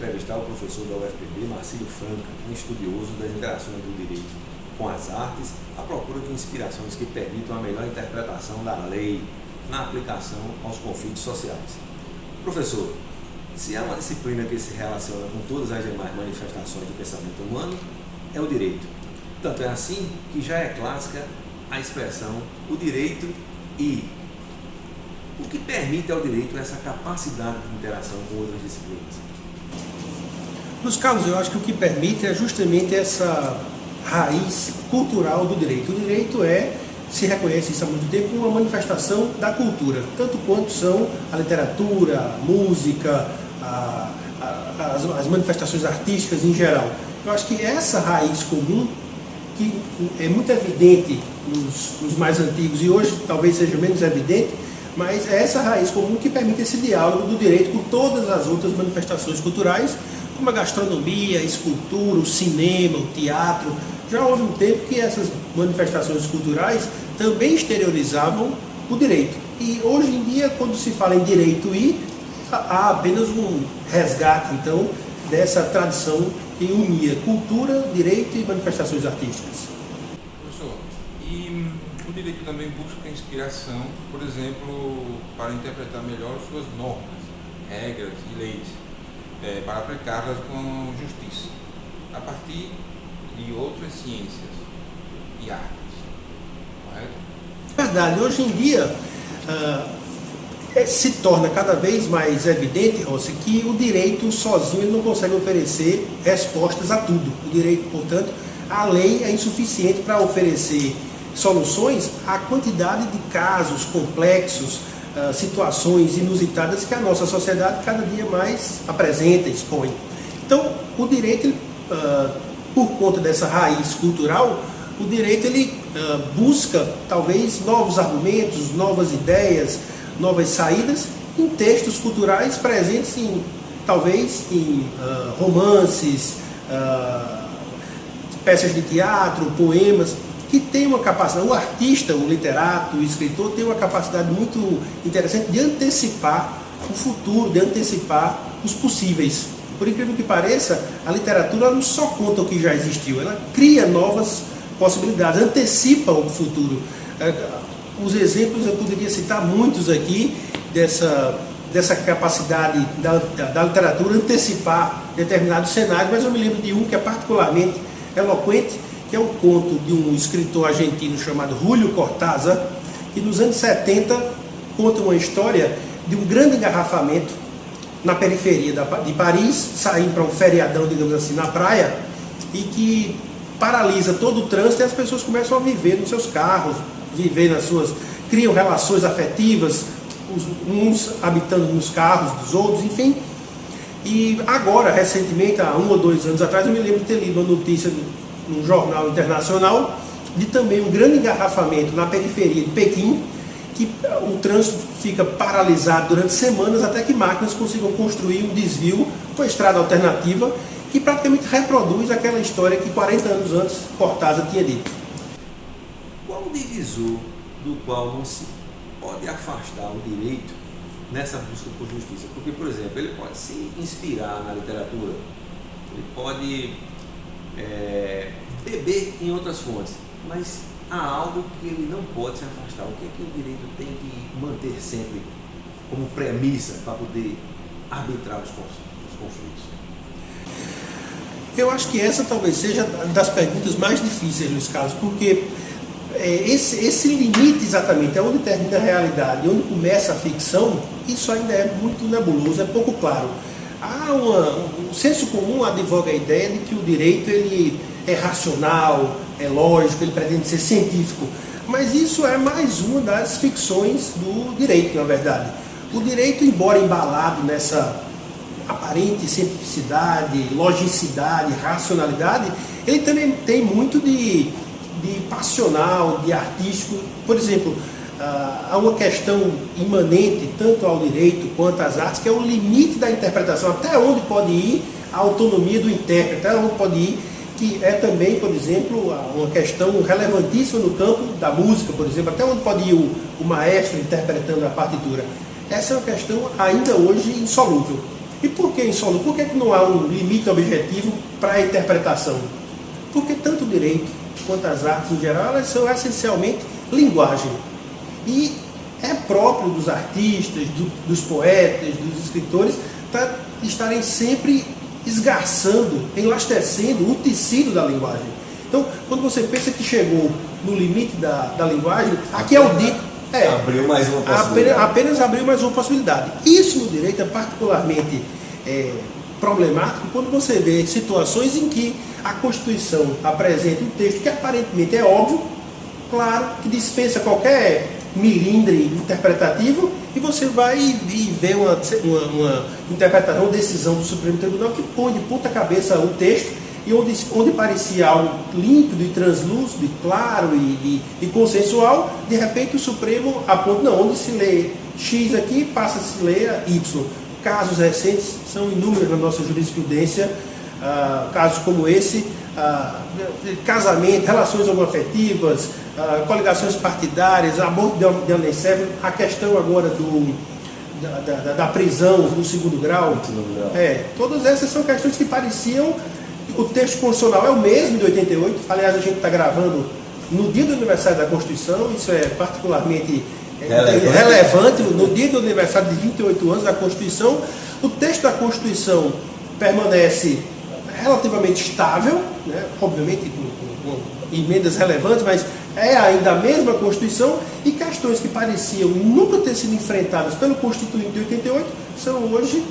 entrevistar o professor da UFPB, Marcílio Franca, um estudioso das interações do direito com as artes, à procura de inspirações que permitam a melhor interpretação da lei na aplicação aos conflitos sociais. Professor, se há uma disciplina que se relaciona com todas as demais manifestações do pensamento humano, é o direito. Tanto é assim que já é clássica a expressão o direito e. O que permite ao direito essa capacidade de interação com outras disciplinas? Luiz Carlos, eu acho que o que permite é justamente essa raiz cultural do direito. O direito se reconhece isso há muito tempo, uma manifestação da cultura, tanto quanto são a literatura, a música, as manifestações artísticas em geral. Eu acho que essa raiz comum, que é muito evidente nos mais antigos e hoje talvez seja menos evidente, mas é essa raiz comum que permite esse diálogo do direito com todas as outras manifestações culturais, como a gastronomia, a escultura, o cinema, o teatro. Já houve um tempo que essas manifestações culturais também exteriorizavam o direito. E hoje em dia, quando se fala em direito há apenas um resgate, então, dessa tradição que unia cultura, direito e manifestações artísticas. Professor, e o direito também busca inspiração, por exemplo, para interpretar melhor suas normas, regras e leis, para aplicá-las com justiça, a partir de outras ciências e artes, correto? Verdade, hoje em dia se torna cada vez mais evidente, Rossi, que o direito sozinho ele não consegue oferecer respostas a tudo. O direito, portanto, a lei é insuficiente para oferecer soluções à quantidade de casos complexos, situações inusitadas que a nossa sociedade cada dia mais apresenta, expõe. Então, o direito, por conta dessa raiz cultural, o direito ele busca talvez novos argumentos, novas ideias, novas saídas em textos culturais presentes talvez em romances, peças de teatro, poemas, que tem uma capacidade, o artista, o literato, o escritor tem uma capacidade muito interessante de antecipar o futuro, de antecipar os possíveis. Por incrível que pareça, a literatura não só conta o que já existiu, ela cria novas possibilidades, antecipa o futuro. Os exemplos eu poderia citar muitos aqui dessa capacidade da literatura antecipar determinados cenários, mas eu me lembro de um que é particularmente eloquente, que é um conto de um escritor argentino chamado Julio Cortázar, que nos anos 70 conta uma história de um grande engarrafamento na periferia de Paris, saindo para um feriadão, digamos assim, na praia, e que paralisa todo o trânsito e as pessoas começam a viver nos seus carros, criam relações afetivas, uns habitando nos carros dos outros, enfim. E agora, recentemente, há 1 ou 2 anos atrás, eu me lembro de ter lido uma notícia num jornal internacional de também um grande engarrafamento na periferia de Pequim, que o trânsito fica paralisado durante semanas até que máquinas consigam construir um desvio com a estrada alternativa que praticamente reproduz aquela história que 40 anos antes Cortázar tinha dito. Qual o divisor do qual não se pode afastar o direito nessa busca por justiça? Porque, por exemplo, ele pode se inspirar na literatura, ele pode beber em outras fontes, mas há algo que ele não pode se afastar. O que é que o direito tem que manter sempre como premissa para poder arbitrar os conflitos? Eu acho que essa talvez seja das perguntas mais difíceis, Luiz Carlos, porque esse limite exatamente, é onde termina a realidade, onde começa a ficção, isso ainda é muito nebuloso, é pouco claro. O senso comum advoga a ideia de que o direito ele é racional, é lógico, ele pretende ser científico, mas isso é mais uma das ficções do direito, na verdade. O direito, embora embalado nessa aparente cientificidade, logicidade, racionalidade, ele também tem muito de passional, de artístico. Por exemplo, há uma questão imanente tanto ao direito quanto às artes, que é o limite da interpretação, até onde pode ir a autonomia do intérprete, até onde pode ir, que é também, por exemplo, uma questão relevantíssima no campo da música, por exemplo, até onde pode ir o maestro interpretando a partitura. Essa é uma questão ainda hoje insolúvel. E por que insolúvel? Por que não há um limite objetivo para a interpretação? Porque tanto o direito quanto as artes em geral, elas são essencialmente linguagem. E é próprio dos artistas, dos poetas, dos escritores, estarem sempre esgarçando, enlastecendo o tecido da linguagem. Então, quando você pensa que chegou no limite da linguagem, aqui é o dito. Abriu mais uma possibilidade. Apenas abriu mais uma possibilidade. Isso no direito é particularmente problemático quando você vê situações em que a Constituição apresenta um texto que aparentemente é óbvio, claro, que dispensa qualquer milindre interpretativo, e você vai e vê uma interpretação, uma decisão do Supremo Tribunal que põe de ponta cabeça o texto, e onde parecia algo límpido e translúcido, e claro e consensual, de repente o Supremo aponta, não, onde se lê X aqui, passa a se ler Y. Casos recentes são inúmeros na nossa jurisprudência, casos como esse, casamento, relações homoafetivas, coligações partidárias, aborto de anencefalo, a questão agora da prisão no segundo grau. Todas essas são questões que pareciam. O texto constitucional é o mesmo de 88, aliás, a gente está gravando no dia do aniversário da Constituição, isso é particularmente relevante, no dia do aniversário de 28 anos da Constituição. O texto da Constituição permanece relativamente estável, né? Obviamente com emendas relevantes, mas é ainda a mesma Constituição, e questões que pareciam nunca ter sido enfrentadas pelo Constituinte de 88 são hoje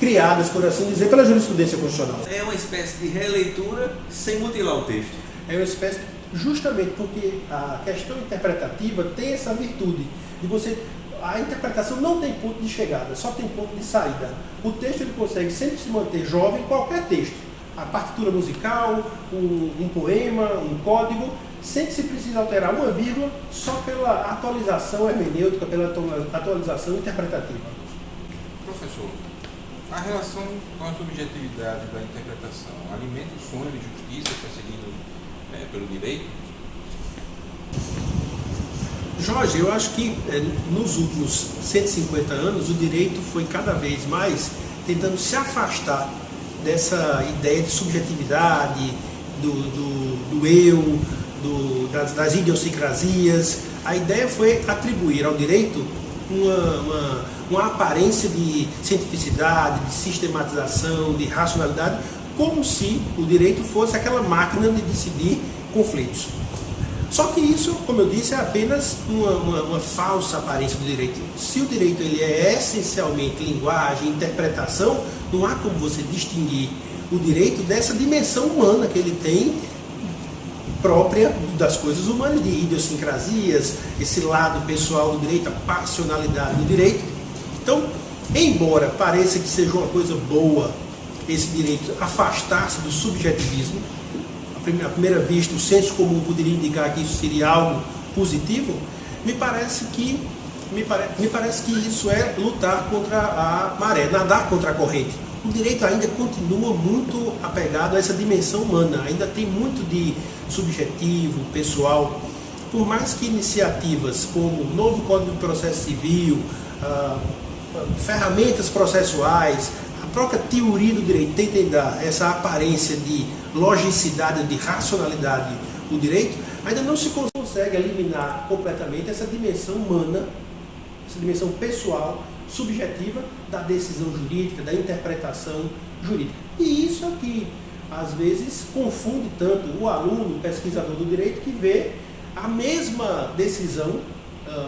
criadas, por assim dizer, pela jurisprudência constitucional. É uma espécie de releitura sem mutilar o texto. É uma espécie, justamente porque a questão interpretativa tem essa virtude de você. A interpretação não tem ponto de chegada, só tem ponto de saída. O texto ele consegue sempre se manter jovem, qualquer texto. A partitura musical, um poema, um código, sem que se precise alterar uma vírgula, só pela atualização hermenêutica, pela atualização interpretativa. Professor, a relação com a subjetividade da interpretação alimenta o sonho de justiça perseguido pelo direito? Jorge, eu acho que nos últimos 150 anos o direito foi cada vez mais tentando se afastar dessa ideia de subjetividade, do eu, das idiosincrasias. A ideia foi atribuir ao direito uma aparência de cientificidade, de sistematização, de racionalidade, como se o direito fosse aquela máquina de decidir conflitos. Só que isso, como eu disse, é apenas uma falsa aparência do direito. Se o direito ele é essencialmente linguagem, interpretação, não há como você distinguir o direito dessa dimensão humana que ele tem, própria das coisas humanas, de idiosincrasias, esse lado pessoal do direito, a passionalidade do direito. Então, embora pareça que seja uma coisa boa esse direito afastar-se do subjetivismo, à primeira vista o senso comum poderia indicar que isso seria algo positivo, me parece que isso é lutar contra a maré, nadar contra a corrente. O direito ainda continua muito apegado a essa dimensão humana, ainda tem muito de subjetivo, pessoal. Por mais que iniciativas como o novo Código de Processo Civil, ferramentas processuais, a própria teoria do direito tentem dar essa aparência de logicidade, de racionalidade do direito, ainda não se consegue eliminar completamente essa dimensão humana, essa dimensão pessoal, subjetiva da decisão jurídica, da interpretação jurídica. E isso aqui, às vezes, confunde tanto o aluno, o pesquisador do direito, que vê a mesma decisão,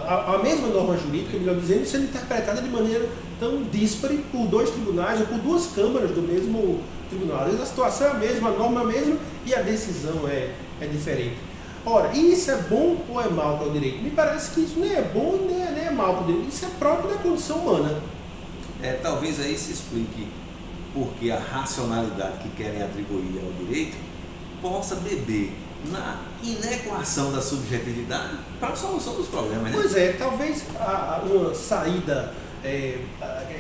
a mesma norma jurídica, melhor dizendo, sendo interpretada de maneira tão díspare por dois tribunais ou por duas câmaras do mesmo tribunal. Às vezes a situação é a mesma, a norma é a mesma e a decisão é diferente. Ora, isso é bom ou é mal para o direito? Me parece que isso nem é bom nem é mal para o direito. Isso é próprio da condição humana. Talvez aí se explique porque a racionalidade que querem atribuir ao direito possa beber na inequação da subjetividade para a solução dos problemas. Né? Pois é, talvez uma saída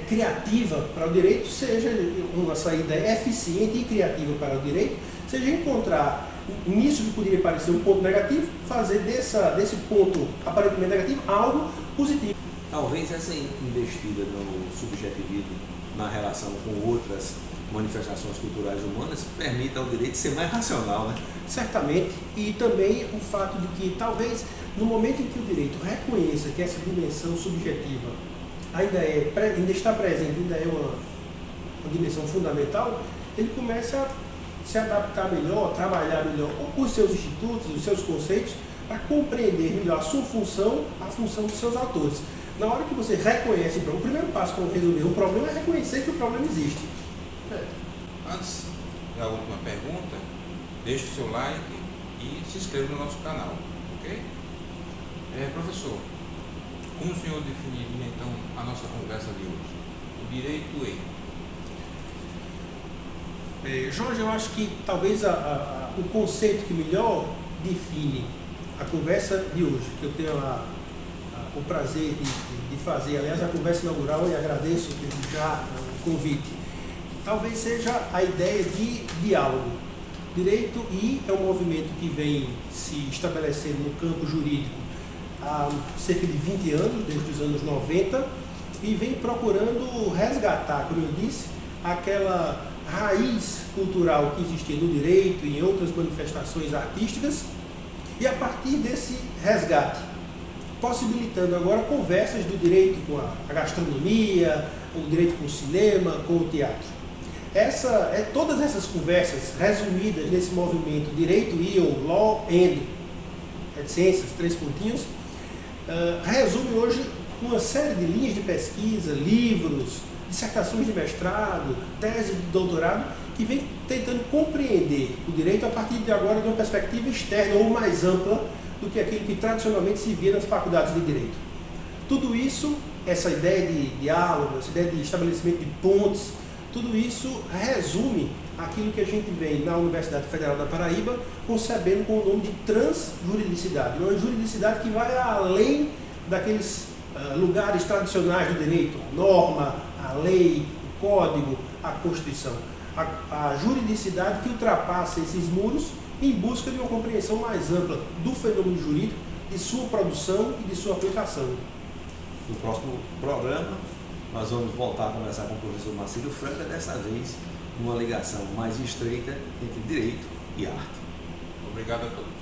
criativa para o direito seja uma saída eficiente e criativa para o direito, seja encontrar nisso que poderia parecer um ponto negativo, fazer desse ponto aparentemente negativo algo positivo. Talvez essa investida no subjetivismo na relação com outras manifestações culturais humanas, permita ao direito ser mais racional, né? Certamente, e também o fato de que talvez no momento em que o direito reconheça que essa dimensão subjetiva ainda está presente, ainda é uma dimensão fundamental, ele começa a se adaptar melhor, trabalhar melhor os seus institutos, os seus conceitos, para compreender melhor a sua função, a função dos seus autores. Na hora que você reconhece o primeiro passo para resolver um problema é reconhecer que o problema existe. Antes da última pergunta, deixe o seu like e se inscreva no nosso canal, ok? Professor, como o senhor definiria então a nossa conversa de hoje? O direito Jorge, eu acho que talvez o conceito que melhor define a conversa de hoje, que eu tenho o prazer de fazer, aliás, a conversa inaugural, e agradeço já o convite, talvez seja a ideia de diálogo. Direito é um movimento que vem se estabelecendo no campo jurídico há cerca de 20 anos, desde os anos 90, e vem procurando resgatar, como eu disse, aquela raiz cultural que existia no direito e em outras manifestações artísticas, e a partir desse resgate, possibilitando agora conversas do direito com a gastronomia, o direito com o cinema, com o teatro. Todas essas conversas resumidas nesse movimento Direito ou Law and Ciências, 3 pontinhos, resume hoje uma série de linhas de pesquisa, livros, dissertações de mestrado, teses de doutorado, que vem tentando compreender o direito a partir de agora de uma perspectiva externa ou mais ampla do que aquilo que tradicionalmente se via nas faculdades de direito. Tudo isso, essa ideia de diálogo, essa ideia de estabelecimento de pontes, tudo isso resume aquilo que a gente vem na Universidade Federal da Paraíba concebendo com o nome de transjuridicidade. Uma juridicidade que vai além daqueles lugares tradicionais do direito, a norma, a lei, o código, a Constituição. A juridicidade que ultrapassa esses muros em busca de uma compreensão mais ampla do fenômeno jurídico, de sua produção e de sua aplicação. No próximo programa, nós vamos voltar a conversar com o professor Marcílio Franca, dessa vez numa ligação mais estreita entre direito e arte. Obrigado a todos.